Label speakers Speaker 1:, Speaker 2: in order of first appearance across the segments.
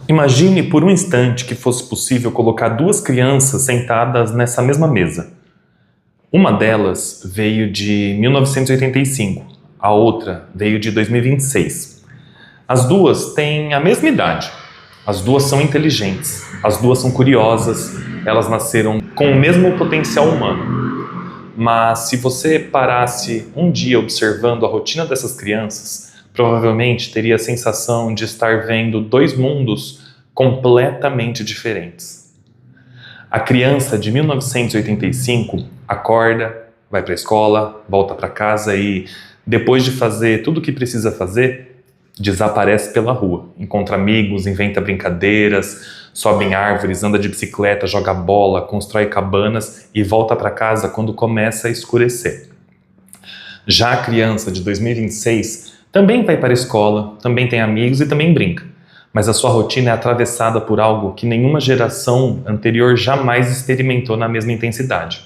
Speaker 1: Imagine por um instante que fosse possível colocar duas crianças sentadas nessa mesma mesa. Uma delas veio de 1985, a outra veio de 2026. As duas têm a mesma idade, as duas são inteligentes, as duas são curiosas, elas nasceram com o mesmo potencial humano. Mas se você parasse um dia observando a rotina dessas crianças, provavelmente teria a sensação de estar vendo dois mundos completamente diferentes. A criança de 1985 acorda, vai para a escola, volta para casa e, depois de fazer tudo o que precisa fazer, desaparece pela rua. Encontra amigos, inventa brincadeiras, sobe em árvores, anda de bicicleta, joga bola, constrói cabanas e volta para casa quando começa a escurecer. Já a criança de 2026 também vai para a escola, também tem amigos e também brinca. Mas a sua rotina é atravessada por algo que nenhuma geração anterior jamais experimentou na mesma intensidade.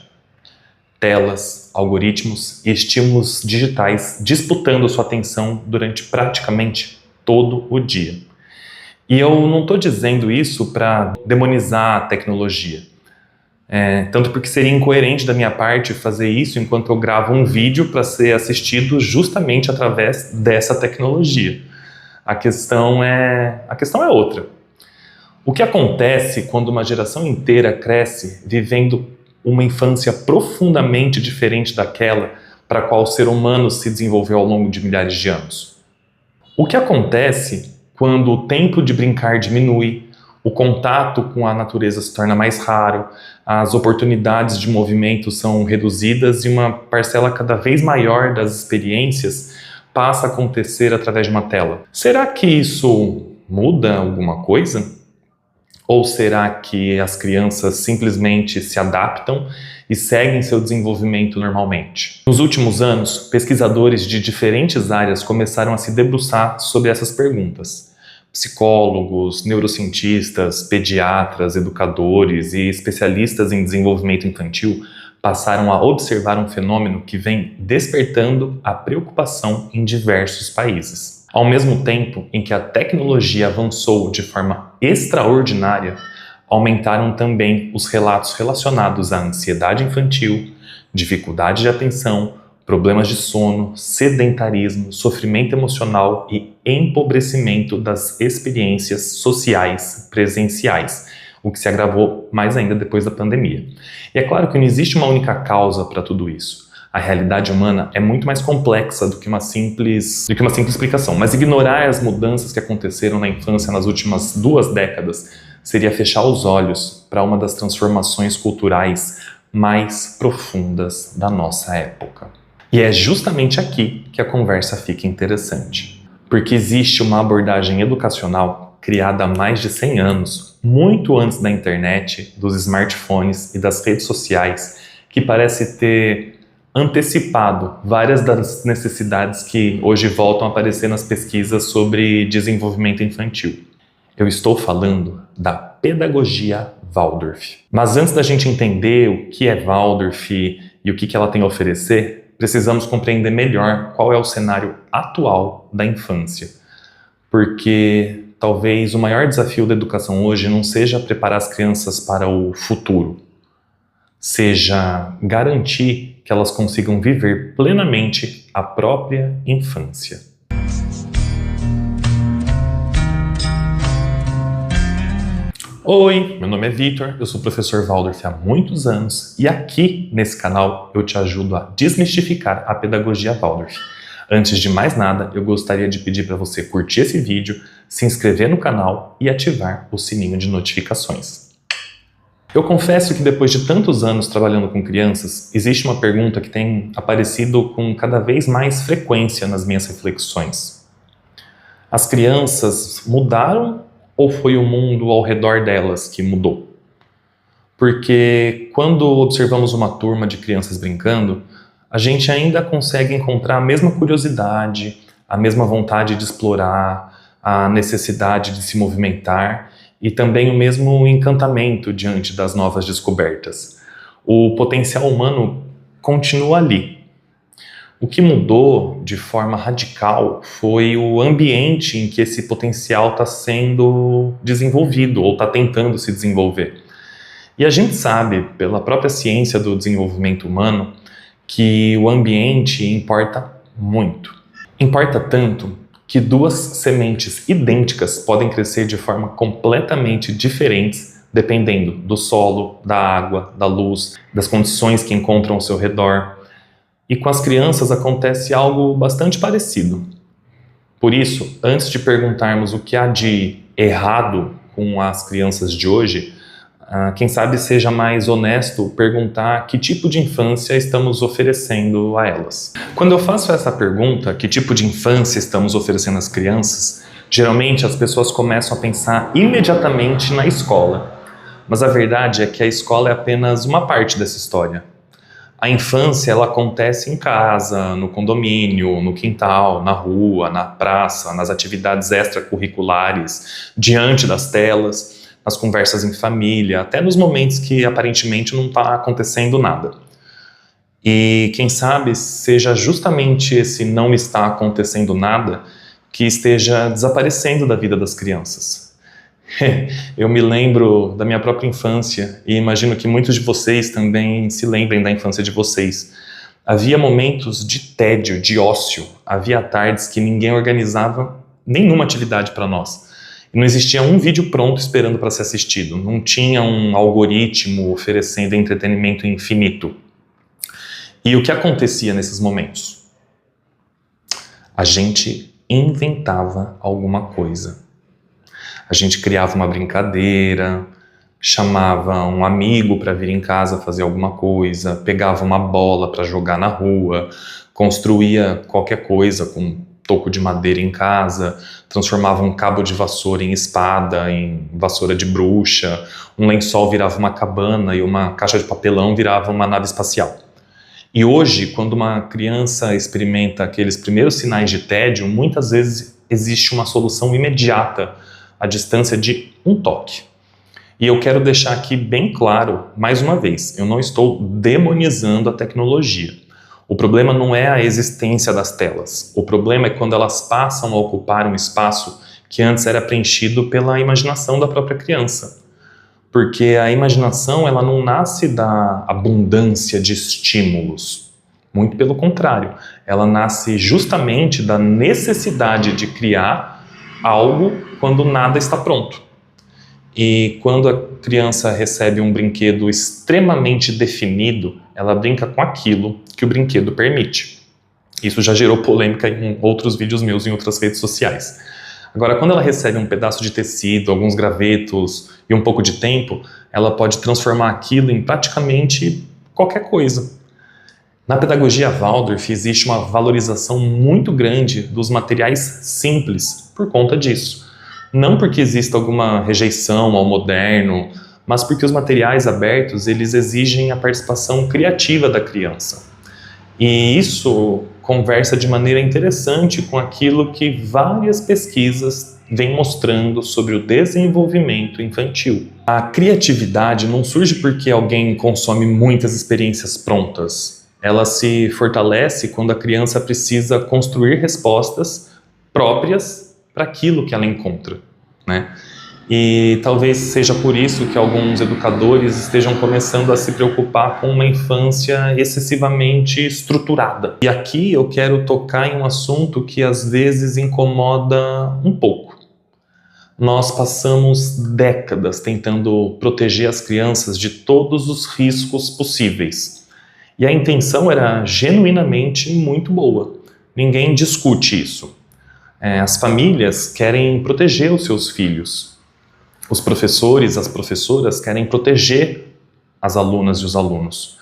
Speaker 1: Telas, algoritmos e estímulos digitais disputando sua atenção durante praticamente todo o dia. E eu não estou dizendo isso para demonizar a tecnologia. Tanto porque seria incoerente da minha parte fazer isso enquanto eu gravo um vídeo para ser assistido justamente através dessa tecnologia. A questão é outra. O que acontece quando uma geração inteira cresce vivendo uma infância profundamente diferente daquela para a qual o ser humano se desenvolveu ao longo de milhares de anos? O que acontece quando o tempo de brincar diminui, o contato com a natureza se torna mais raro, as oportunidades de movimento são reduzidas e uma parcela cada vez maior das experiências passa a acontecer através de uma tela? Será que isso muda alguma coisa? Ou será que as crianças simplesmente se adaptam e seguem seu desenvolvimento normalmente? Nos últimos anos, pesquisadores de diferentes áreas começaram a se debruçar sobre essas perguntas. Psicólogos, neurocientistas, pediatras, educadores e especialistas em desenvolvimento infantil passaram a observar um fenômeno que vem despertando a preocupação em diversos países. Ao mesmo tempo em que a tecnologia avançou de forma extraordinária, aumentaram também os relatos relacionados à ansiedade infantil, dificuldade de atenção, problemas de sono, sedentarismo, sofrimento emocional e empobrecimento das experiências sociais presenciais, o que se agravou mais ainda depois da pandemia. E é claro que não existe uma única causa para tudo isso. A realidade humana é muito mais complexa do que uma simples explicação, mas ignorar as mudanças que aconteceram na infância nas últimas 2 décadas seria fechar os olhos para uma das transformações culturais mais profundas da nossa época. E é justamente aqui que a conversa fica interessante, porque existe uma abordagem educacional criada há mais de 100 anos, muito antes da internet, dos smartphones e das redes sociais, que parece ter antecipado várias das necessidades que hoje voltam a aparecer nas pesquisas sobre desenvolvimento infantil. Eu estou falando da pedagogia Waldorf. Mas antes da gente entender o que é Waldorf e o que ela tem a oferecer, precisamos compreender melhor qual é o cenário atual da infância. Porque talvez o maior desafio da educação hoje não seja preparar as crianças para o futuro, seja garantir que elas consigam viver plenamente a própria infância. Oi, meu nome é Vitor, eu sou professor Waldorf há muitos anos e aqui nesse canal eu te ajudo a desmistificar a pedagogia Waldorf. Antes de mais nada, eu gostaria de pedir para você curtir esse vídeo, se inscrever no canal e ativar o sininho de notificações. Eu confesso que depois de tantos anos trabalhando com crianças, existe uma pergunta que tem aparecido com cada vez mais frequência nas minhas reflexões. As crianças mudaram ou foi o mundo ao redor delas que mudou? Porque quando observamos uma turma de crianças brincando, a gente ainda consegue encontrar a mesma curiosidade, a mesma vontade de explorar, a necessidade de se movimentar e também o mesmo encantamento diante das novas descobertas. O potencial humano continua ali. O que mudou de forma radical foi o ambiente em que esse potencial está sendo desenvolvido ou está tentando se desenvolver. E a gente sabe, pela própria ciência do desenvolvimento humano, que o ambiente importa muito. Importa tanto que duas sementes idênticas podem crescer de forma completamente diferentes, dependendo do solo, da água, da luz, das condições que encontram ao seu redor. E com as crianças acontece algo bastante parecido. Por isso, antes de perguntarmos o que há de errado com as crianças de hoje, quem sabe seja mais honesto perguntar que tipo de infância estamos oferecendo a elas. Quando eu faço essa pergunta, que tipo de infância estamos oferecendo às crianças, geralmente as pessoas começam a pensar imediatamente na escola. Mas a verdade é que a escola é apenas uma parte dessa história. A infância, ela acontece em casa, no condomínio, no quintal, na rua, na praça, nas atividades extracurriculares, diante das telas, nas conversas em família, até nos momentos que aparentemente não está acontecendo nada. E quem sabe seja justamente esse não está acontecendo nada que esteja desaparecendo da vida das crianças. Eu me lembro da minha própria infância e imagino que muitos de vocês também se lembrem da infância de vocês. Havia momentos de tédio, de ócio, havia tardes que ninguém organizava nenhuma atividade para nós. E não existia um vídeo pronto esperando para ser assistido, não tinha um algoritmo oferecendo entretenimento infinito. E o que acontecia nesses momentos? A gente inventava alguma coisa. A gente criava uma brincadeira, chamava um amigo para vir em casa fazer alguma coisa, pegava uma bola para jogar na rua, construía qualquer coisa com um toco de madeira em casa, transformava um cabo de vassoura em espada, em vassoura de bruxa, um lençol virava uma cabana e uma caixa de papelão virava uma nave espacial. E hoje, quando uma criança experimenta aqueles primeiros sinais de tédio, muitas vezes existe uma solução imediata à distância de um toque. E eu quero deixar aqui bem claro, mais uma vez, eu não estou demonizando a tecnologia. O problema não é a existência das telas. O problema é quando elas passam a ocupar um espaço que antes era preenchido pela imaginação da própria criança. Porque a imaginação, ela não nasce da abundância de estímulos. Muito pelo contrário, ela nasce justamente da necessidade de criar algo quando nada está pronto. E quando a criança recebe um brinquedo extremamente definido, ela brinca com aquilo que o brinquedo permite. Isso já gerou polêmica em outros vídeos meus em outras redes sociais. Agora, quando ela recebe um pedaço de tecido, alguns gravetos e um pouco de tempo, ela pode transformar aquilo em praticamente qualquer coisa. Na pedagogia Waldorf existe uma valorização muito grande dos materiais simples por conta disso. Não porque exista alguma rejeição ao moderno, mas porque os materiais abertos, eles exigem a participação criativa da criança. E isso conversa de maneira interessante com aquilo que várias pesquisas vêm mostrando sobre o desenvolvimento infantil. A criatividade não surge porque alguém consome muitas experiências prontas. Ela se fortalece quando a criança precisa construir respostas próprias para aquilo que ela encontra, né? E talvez seja por isso que alguns educadores estejam começando a se preocupar com uma infância excessivamente estruturada. E aqui eu quero tocar em um assunto que às vezes incomoda um pouco. Nós passamos décadas tentando proteger as crianças de todos os riscos possíveis. E a intenção era genuinamente muito boa. Ninguém discute isso. As famílias querem proteger os seus filhos. Os professores, as professoras querem proteger as alunas e os alunos.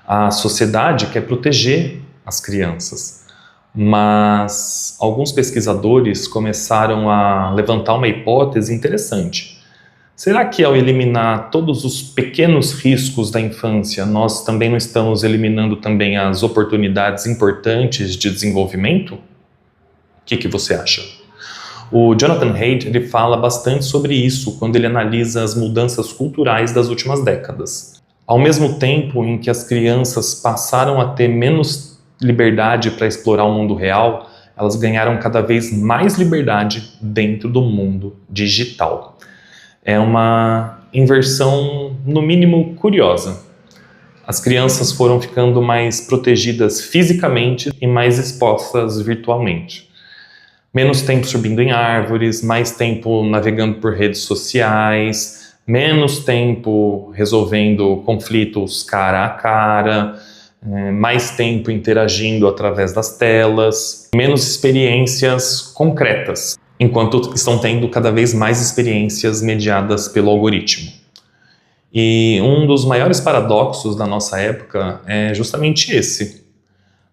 Speaker 1: A sociedade quer proteger as crianças. Mas alguns pesquisadores começaram a levantar uma hipótese interessante. Será que ao eliminar todos os pequenos riscos da infância, nós também não estamos eliminando também as oportunidades importantes de desenvolvimento? O que você acha? O Jonathan Haidt, ele fala bastante sobre isso quando ele analisa as mudanças culturais das últimas décadas. Ao mesmo tempo em que as crianças passaram a ter menos liberdade para explorar o mundo real, elas ganharam cada vez mais liberdade dentro do mundo digital. É uma inversão, no mínimo, curiosa. As crianças foram ficando mais protegidas fisicamente e mais expostas virtualmente. Menos tempo subindo em árvores, mais tempo navegando por redes sociais, menos tempo resolvendo conflitos cara a cara, mais tempo interagindo através das telas, menos experiências concretas, enquanto estão tendo cada vez mais experiências mediadas pelo algoritmo. E um dos maiores paradoxos da nossa época é justamente esse.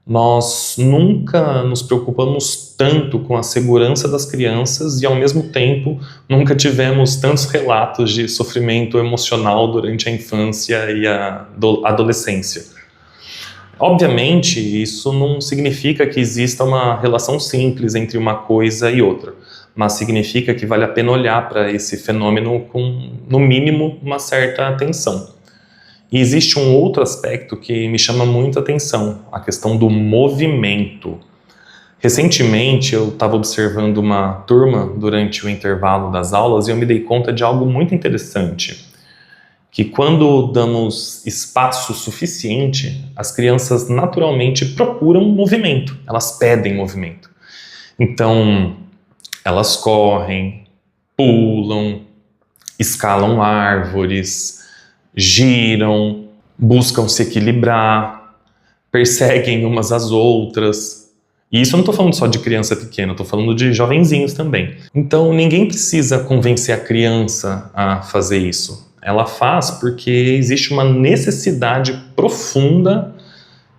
Speaker 1: Nós nunca nos preocupamos tanto com a segurança das crianças e, ao mesmo tempo, nunca tivemos tantos relatos de sofrimento emocional durante a infância e a adolescência. Obviamente, isso não significa que exista uma relação simples entre uma coisa e outra, mas significa que vale a pena olhar para esse fenômeno com, no mínimo, uma certa atenção. E existe um outro aspecto que me chama muito a atenção, a questão do movimento. Recentemente, eu estava observando uma turma durante o intervalo das aulas e eu me dei conta de algo muito interessante, que quando damos espaço suficiente, as crianças naturalmente procuram movimento, elas pedem movimento. Então, elas correm, pulam, escalam árvores, giram, buscam se equilibrar, perseguem umas às outras. E isso eu não estou falando só de criança pequena, eu estou falando de jovenzinhos também. Então ninguém precisa convencer a criança a fazer isso. Ela faz porque existe uma necessidade profunda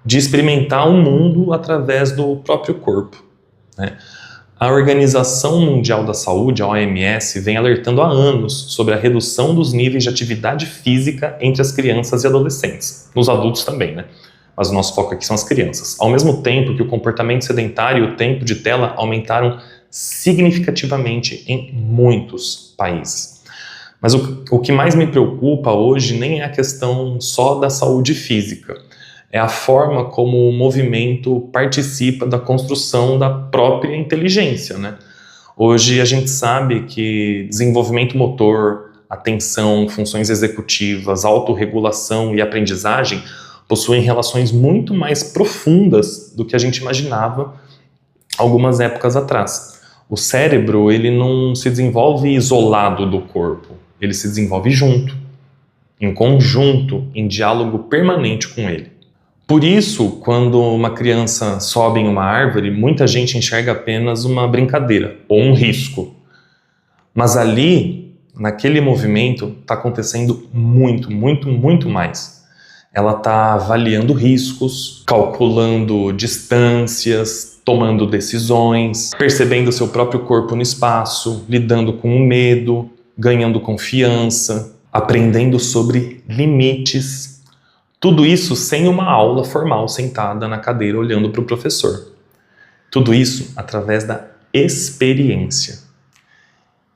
Speaker 1: de experimentar o mundo através do próprio corpo, né? A Organização Mundial da Saúde, a OMS, vem alertando há anos sobre a redução dos níveis de atividade física entre as crianças e adolescentes. Nos adultos também, né? Mas o nosso foco aqui são as crianças. Ao mesmo tempo que o comportamento sedentário e o tempo de tela aumentaram significativamente em muitos países. Mas o que mais me preocupa hoje nem é a questão só da saúde física. É a forma como o movimento participa da construção da própria inteligência, né? Hoje a gente sabe que desenvolvimento motor, atenção, funções executivas, autorregulação e aprendizagem possuem relações muito mais profundas do que a gente imaginava algumas épocas atrás. O cérebro, ele não se desenvolve isolado do corpo, ele se desenvolve junto, em conjunto, em diálogo permanente com ele. Por isso, quando uma criança sobe em uma árvore, muita gente enxerga apenas uma brincadeira ou um risco. Mas ali, naquele movimento, está acontecendo muito, muito, muito mais. Ela está avaliando riscos, calculando distâncias, tomando decisões, percebendo seu próprio corpo no espaço, lidando com o medo, ganhando confiança, aprendendo sobre limites. Tudo isso sem uma aula formal sentada na cadeira olhando para o professor. Tudo isso através da experiência.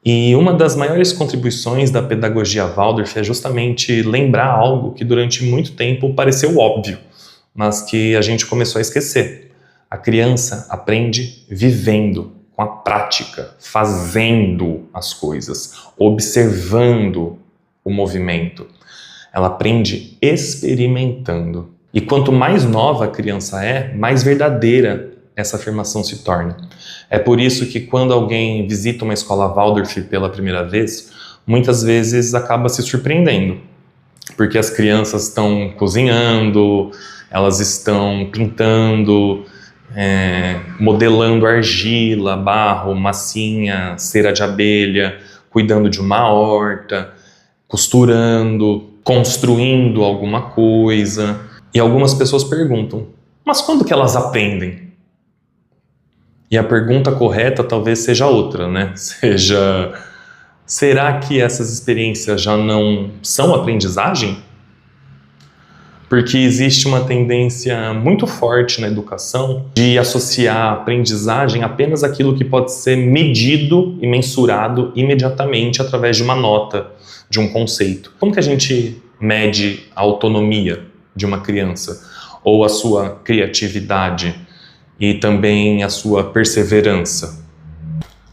Speaker 1: E uma das maiores contribuições da pedagogia Waldorf é justamente lembrar algo que durante muito tempo pareceu óbvio, mas que a gente começou a esquecer. A criança aprende vivendo, com a prática, fazendo as coisas, observando o movimento. Ela aprende experimentando. E quanto mais nova a criança é, mais verdadeira essa afirmação se torna. É por isso que quando alguém visita uma escola Waldorf pela primeira vez, muitas vezes acaba se surpreendendo. Porque as crianças estão cozinhando, elas estão pintando, modelando argila, barro, massinha, cera de abelha, cuidando de uma horta, costurando, construindo alguma coisa. E algumas pessoas perguntam, mas quando que elas aprendem? E a pergunta correta talvez seja outra, né? Será que essas experiências já não são aprendizagem? Porque existe uma tendência muito forte na educação de associar a aprendizagem apenas àquilo que pode ser medido e mensurado imediatamente através de uma nota, de um conceito. Como que a gente mede a autonomia de uma criança? ou a sua criatividade e também a sua perseverança?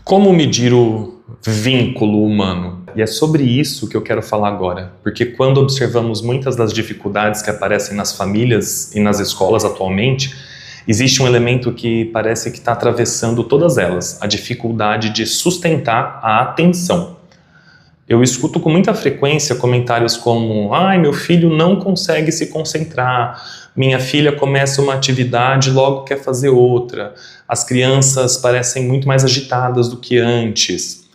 Speaker 1: Como medir o vínculo humano? E é sobre isso que eu quero falar agora, porque quando observamos muitas das dificuldades que aparecem nas famílias e nas escolas atualmente, existe um elemento que parece que está atravessando todas elas, a dificuldade de sustentar a atenção. Eu escuto com muita frequência comentários como: ai, meu filho não consegue se concentrar, minha filha começa uma atividade e logo quer fazer outra, as crianças parecem muito mais agitadas do que antes.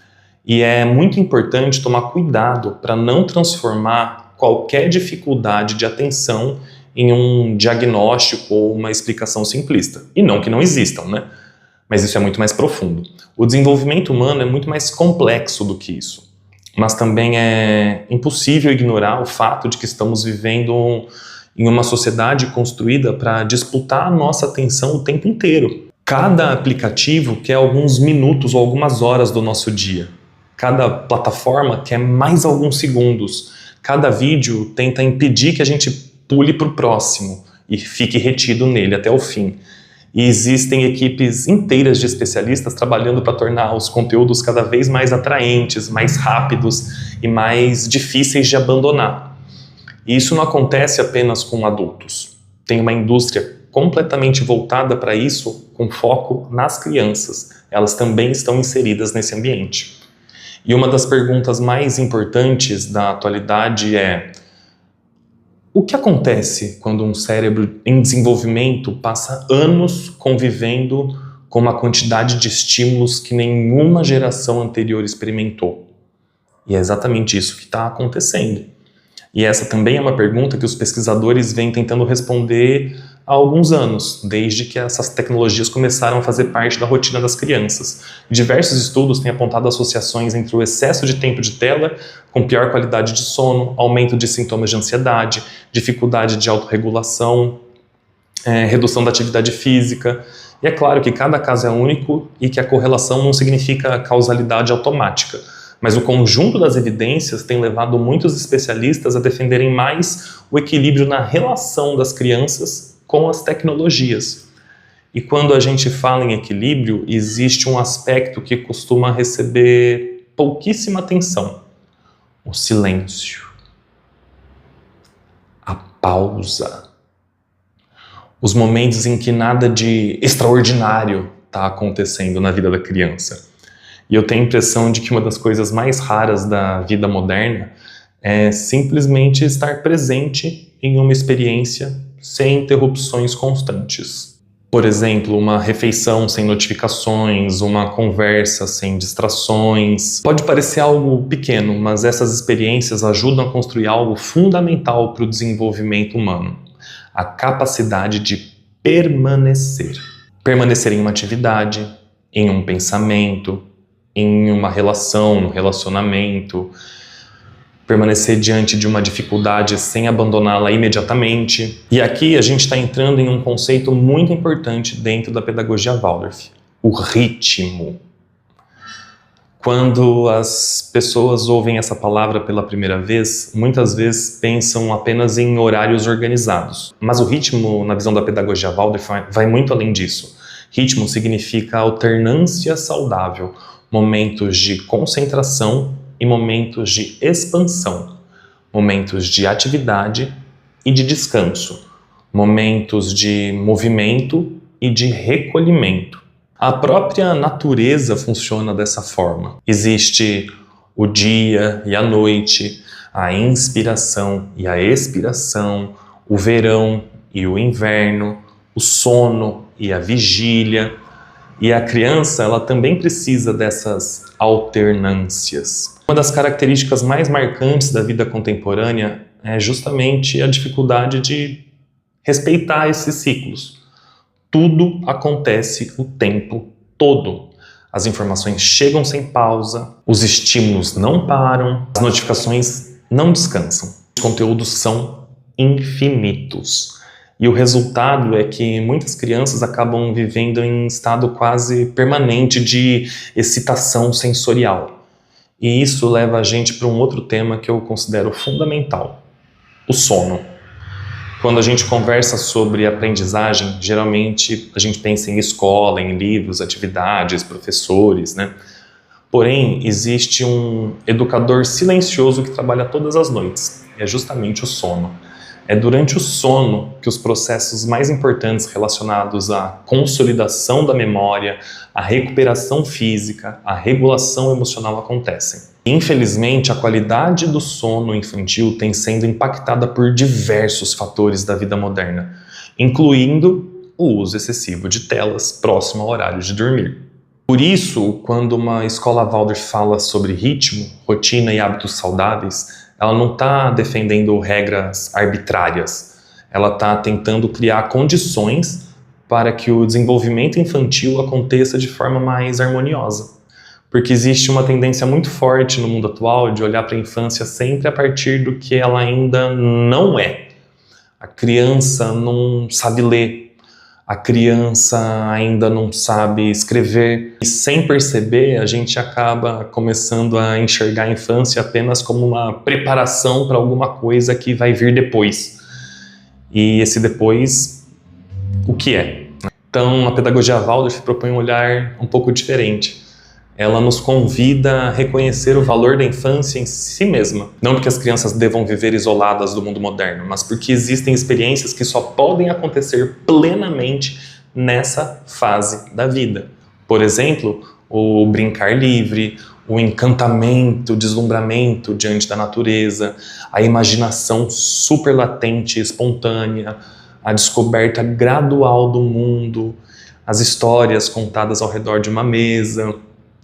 Speaker 1: E é muito importante tomar cuidado para não transformar qualquer dificuldade de atenção em um diagnóstico ou uma explicação simplista. E não que não existam, né? Mas isso é muito mais profundo. O desenvolvimento humano é muito mais complexo do que isso. Mas também é impossível ignorar o fato de que estamos vivendo em uma sociedade construída para disputar a nossa atenção o tempo inteiro. Cada aplicativo quer alguns minutos ou algumas horas do nosso dia. Cada plataforma quer mais alguns segundos. Cada vídeo tenta impedir que a gente pule para o próximo e fique retido nele até o fim. E existem equipes inteiras de especialistas trabalhando para tornar os conteúdos cada vez mais atraentes, mais rápidos e mais difíceis de abandonar. E isso não acontece apenas com adultos. Tem uma indústria completamente voltada para isso, com foco nas crianças. Elas também estão inseridas nesse ambiente. E uma das perguntas mais importantes da atualidade é: o que acontece quando um cérebro em desenvolvimento passa anos convivendo com uma quantidade de estímulos que nenhuma geração anterior experimentou? E é exatamente isso que está acontecendo. E essa também é uma pergunta que os pesquisadores vêm tentando responder há alguns anos, desde que essas tecnologias começaram a fazer parte da rotina das crianças. Diversos estudos têm apontado associações entre o excesso de tempo de tela com pior qualidade de sono, aumento de sintomas de ansiedade, dificuldade de autorregulação, redução da atividade física. E é claro que cada caso é único e que a correlação não significa causalidade automática. Mas o conjunto das evidências tem levado muitos especialistas a defenderem mais o equilíbrio na relação das crianças com as tecnologias. E quando a gente fala em equilíbrio, existe um aspecto que costuma receber pouquíssima atenção: o silêncio, a pausa, os momentos em que nada de extraordinário está acontecendo na vida da criança. E eu tenho a impressão de que uma das coisas mais raras da vida moderna é simplesmente estar presente em uma experiência sem interrupções constantes. Por exemplo, uma refeição sem notificações, uma conversa sem distrações. Pode parecer algo pequeno, mas essas experiências ajudam a construir algo fundamental para o desenvolvimento humano: a capacidade de permanecer. Permanecer em uma atividade, em um pensamento, em uma relação, um relacionamento, permanecer diante de uma dificuldade sem abandoná-la imediatamente. E aqui a gente está entrando em um conceito muito importante dentro da pedagogia Waldorf: o ritmo. Quando as pessoas ouvem essa palavra pela primeira vez, muitas vezes pensam apenas em horários organizados. Mas o ritmo, na visão da pedagogia Waldorf, vai muito além disso. Ritmo significa alternância saudável, momentos de concentração e momentos de expansão, momentos de atividade e de descanso, momentos de movimento e de recolhimento. A própria natureza funciona dessa forma. Existe o dia e a noite, a inspiração e a expiração, o verão e o inverno, o sono e a vigília. E a criança, ela também precisa dessas alternâncias. Uma das características mais marcantes da vida contemporânea é justamente a dificuldade de respeitar esses ciclos. Tudo acontece o tempo todo. As informações chegam sem pausa, os estímulos não param, as notificações não descansam. Os conteúdos são infinitos. E o resultado é que muitas crianças acabam vivendo em estado quase permanente de excitação sensorial. E isso leva a gente para um outro tema que eu considero fundamental: o sono. Quando a gente conversa sobre aprendizagem, geralmente a gente pensa em escola, em livros, atividades, professores, né? Porém, existe um educador silencioso que trabalha todas as noites, e é justamente o sono. É durante o sono que os processos mais importantes relacionados à consolidação da memória, à recuperação física, à regulação emocional acontecem. Infelizmente, a qualidade do sono infantil tem sendo impactada por diversos fatores da vida moderna, incluindo o uso excessivo de telas próximo ao horário de dormir. Por isso, quando uma escola Waldorf fala sobre ritmo, rotina e hábitos saudáveis, ela não está defendendo regras arbitrárias. Ela está tentando criar condições para que o desenvolvimento infantil aconteça de forma mais harmoniosa. Porque existe uma tendência muito forte no mundo atual de olhar para a infância sempre a partir do que ela ainda não é. A criança não sabe ler. A criança ainda não sabe escrever e, sem perceber, a gente acaba começando a enxergar a infância apenas como uma preparação para alguma coisa que vai vir depois. E esse depois, o que é? Então, a pedagogia Waldorf propõe um olhar um pouco diferente. Ela nos convida a reconhecer o valor da infância em si mesma. Não porque as crianças devam viver isoladas do mundo moderno, mas porque existem experiências que só podem acontecer plenamente nessa fase da vida. Por exemplo, o brincar livre, o encantamento, o deslumbramento diante da natureza, a imaginação super latente e espontânea, a descoberta gradual do mundo, as histórias contadas ao redor de uma mesa.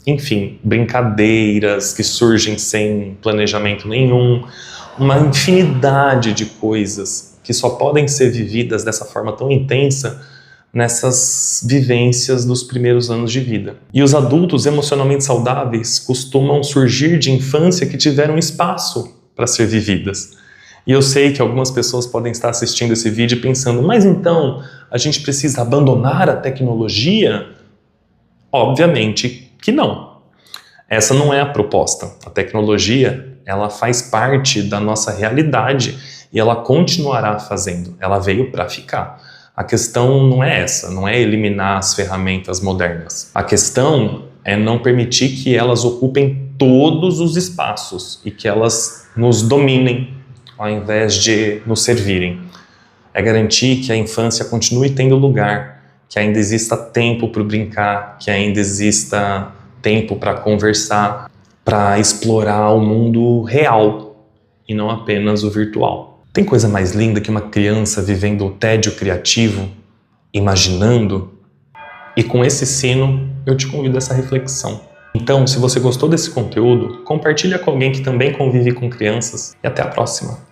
Speaker 1: Enfim, brincadeiras que surgem sem planejamento nenhum, uma infinidade de coisas que só podem ser vividas dessa forma tão intensa nessas vivências dos primeiros anos de vida. E os adultos emocionalmente saudáveis costumam surgir de infância que tiveram espaço para ser vividas. E eu sei que algumas pessoas podem estar assistindo esse vídeo pensando, mas então a gente precisa abandonar a tecnologia? Obviamente que não. Essa não é a proposta. A tecnologia, ela faz parte da nossa realidade e ela continuará fazendo. Ela veio para ficar. A questão não é essa, não é eliminar as ferramentas modernas. A questão é não permitir que elas ocupem todos os espaços e que elas nos dominem ao invés de nos servirem. É garantir que a infância continue tendo lugar, que ainda exista tempo para brincar, que ainda exista tempo para conversar, para explorar o mundo real e não apenas o virtual. Tem coisa mais linda que uma criança vivendo o tédio criativo, imaginando? E com esse sino, eu te convido a essa reflexão. Então, se você gostou desse conteúdo, compartilha com alguém que também convive com crianças e até a próxima.